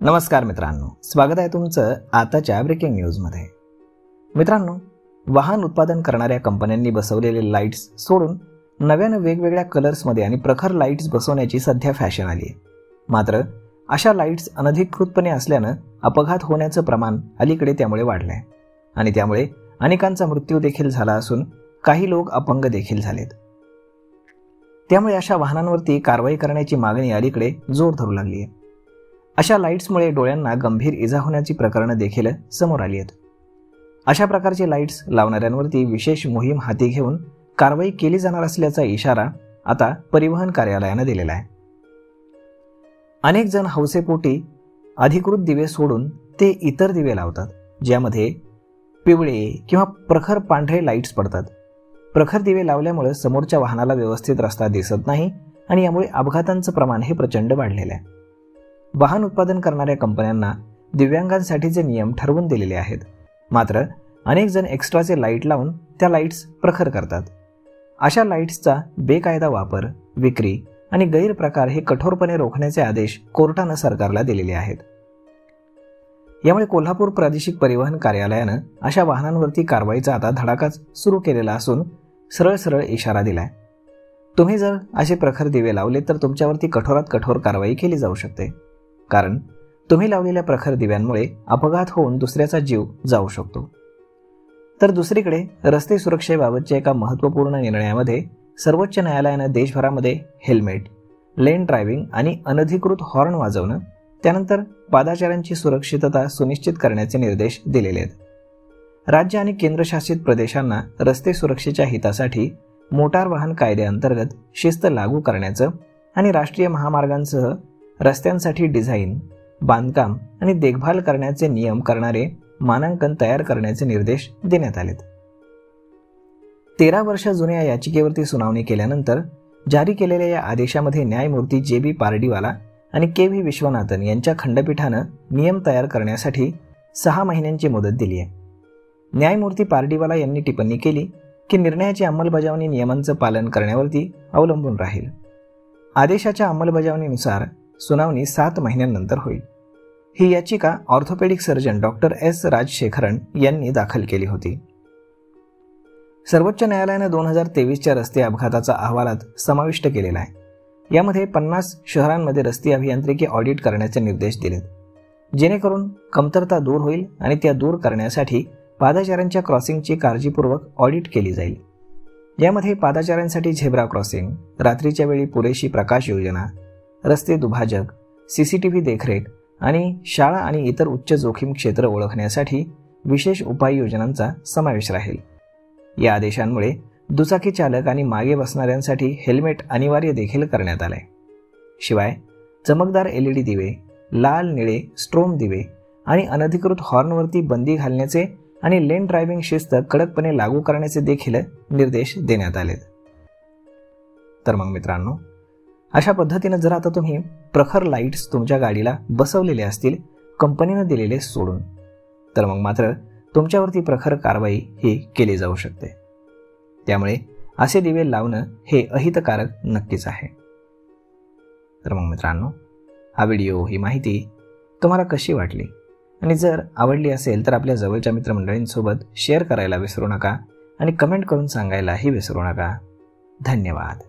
नमस्कार मित्रांनो, स्वागत आहे तुमचं आताच्या ब्रेकिंग न्यूजमध्ये। मित्रांनो, वाहन उत्पादन करणाऱ्या कंपन्यांनी बसवलेले लाईट्स सोडून नव्याने वेगवेगळ्या कलर्समध्ये आणि प्रखर लाईट्स बसवण्याची सध्या फॅशन आली आहे। मात्र अशा लाईट्स अनधिकृतपणे असल्यानं अपघात होण्याचं प्रमाण अलीकडे त्यामुळे वाढलं आहे आणि त्यामुळे अनेकांचा मृत्यू देखील झाला असून काही लोक अपंग देखील झालेत। त्यामुळे अशा वाहनांवरती कारवाई करण्याची मागणी अलीकडे जोर धरू लागली आहे। अशा लाईट्समुळे डोळ्यांना गंभीर इजा होण्याची प्रकरणं देखील समोर आली आहेत। अशा प्रकारचे लाईट्स लावणाऱ्यांवरती विशेष मोहीम हाती घेऊन कारवाई केली जाणार असल्याचा इशारा आता परिवहन कार्यालयाने दिलेला आहे। अनेक जण हौसेपोटी अधिकृत दिवे सोडून ते इतर दिवे लावतात, ज्यामध्ये पिवळे किंवा प्रखर पांढरे लाईट्स पडतात। प्रखर दिवे लावल्यामुळे समोरच्या वाहनाला व्यवस्थित रस्ता दिसत नाही आणि यामुळे अपघातांचं प्रमाण हे प्रचंड वाढलेलं आहे। वाहन उत्पादन करणाऱ्या कंपन्यांना दिव्यांगांसाठीचे नियम ठरवून दिलेले आहेत, मात्र अनेक जण एक्स्ट्राचे लाईट लावून त्या लाईट्स प्रखर करतात। अशा लाईट्सचा बेकायदा वापर, विक्री आणि गैरप्रकार हे कठोरपणे रोखण्याचे आदेश कोर्टाने सरकारला दिलेले आहेत। यामुळे कोल्हापूर प्रादेशिक परिवहन कार्यालयाने अशा वाहनांवरती कारवाईचा आता धडाकाच सुरू केलेला असून सरळ इशारा दिलाय। तुम्ही जर असे प्रखर दिवे लावले तर तुमच्यावरती कठोरात कठोर कारवाई केली जाऊ शकते, कारण तुम्ही लावलेल्या प्रखर दिव्यांमुळे अपघात होऊन दुसऱ्याचा जीव जाऊ शकतो। तर दुसरीकडे रस्ते सुरक्षेबाबतच्या एका महत्त्वपूर्ण निर्णयामध्ये सर्वोच्च न्यायालयाने देशभरामध्ये हेल्मेट, लेन ड्रायव्हिंग आणि अनधिकृत हॉर्न वाजवणं, त्यानंतर पादचाऱ्यांची सुरक्षितता सुनिश्चित करण्याचे निर्देश दिलेले आहेत। राज्य आणि केंद्रशासित प्रदेशांना रस्ते सुरक्षेच्या हितासाठी मोटार वाहन कायद्याअंतर्गत शिस्त लागू करण्याचं आणि राष्ट्रीय महामार्गांसह रस्त्यांसाठी डिझाईन, बांधकाम आणि देखभाल करण्याचे नियम करणारे मानांकन तयार करण्याचे निर्देश देण्यात आलेत। 13 वर्ष जुन्या याचिकेवरती सुनावणी केल्यानंतर जारी केलेल्या या आदेशामध्ये न्यायमूर्ती JB पारडीवाला आणि KV विश्वनाथन यांच्या खंडपीठानं नियम तयार करण्यासाठी 6 महिन्यांची मुदत दिली आहे। न्यायमूर्ती पारडीवाला यांनी टिप्पणी केली की निर्णयाची अंमलबजावणी नियमांचं पालन करण्यावरती अवलंबून राहील। आदेशाच्या अंमलबजावणीनुसार सुनावणी 7 महिन्यांनंतर होईल। ही याचिका orthopaedic surgeon doctor S Rajasekharan यांनी दाखल केली होती। सर्वोच्च न्यायालयाने 2023च्या रस्ते अपघाताचा अहवालात समाविष्ट केलेला आहे। यामध्ये 50 शहरांमध्ये रस्ते अभियांत्रिकी ऑडिट करण्याचे निर्देश दिलेत, जेणेकरून कमतरता दूर होईल आणि त्या दूर करण्यासाठी पादचाऱ्यांच्या क्रॉसिंगची काळजीपूर्वक ऑडिट केली जाईल। यामध्ये पादचाऱ्यांसाठी झेब्रा क्रॉसिंग, रात्रीच्या वेळी पुरेशी प्रकाश योजना, रस्ते दुभाजक, CCTV देखरेख आणि शाळा आणि इतर उच्च जोखीम क्षेत्र ओळखण्यासाठी विशेष उपाययोजनांचा समावेश राहील। या आदेशांमुळे दुचाकी चालक आणि मागे बसणाऱ्यांसाठी हेल्मेट अनिवार्य देखील करण्यात आले। शिवाय चमकदार LED दिवे, लाल निळे स्ट्रोम दिवे आणि अनधिकृत हॉर्नवरती बंदी घालण्याचे आणि लेन ड्रायव्हिंग शिस्त कडकपणे लागू करण्याचे देखील निर्देश देण्यात आलेत। तर मग मित्रांनो, अशा पद्धतीने जर आता तुम्ही प्रखर लाईट्स तुमच्या गाडीला बसवलेले असतील कंपनीने दिलेले सोडून, तर मग मात्र तुमच्यावरती प्रखर कारवाई ही केली जाऊ शकते। त्यामुळे असे दिवे लावणं हे अहितकारक नक्कीच आहे। तर मग मित्रांनो, हा व्हिडिओ, ही माहिती तुम्हाला कशी वाटली आणि जर आवडली असेल तर आपल्या जवळच्या मित्रमंडळींसोबत शेअर करायला विसरू नका आणि कमेंट करून सांगायलाही विसरू नका। धन्यवाद।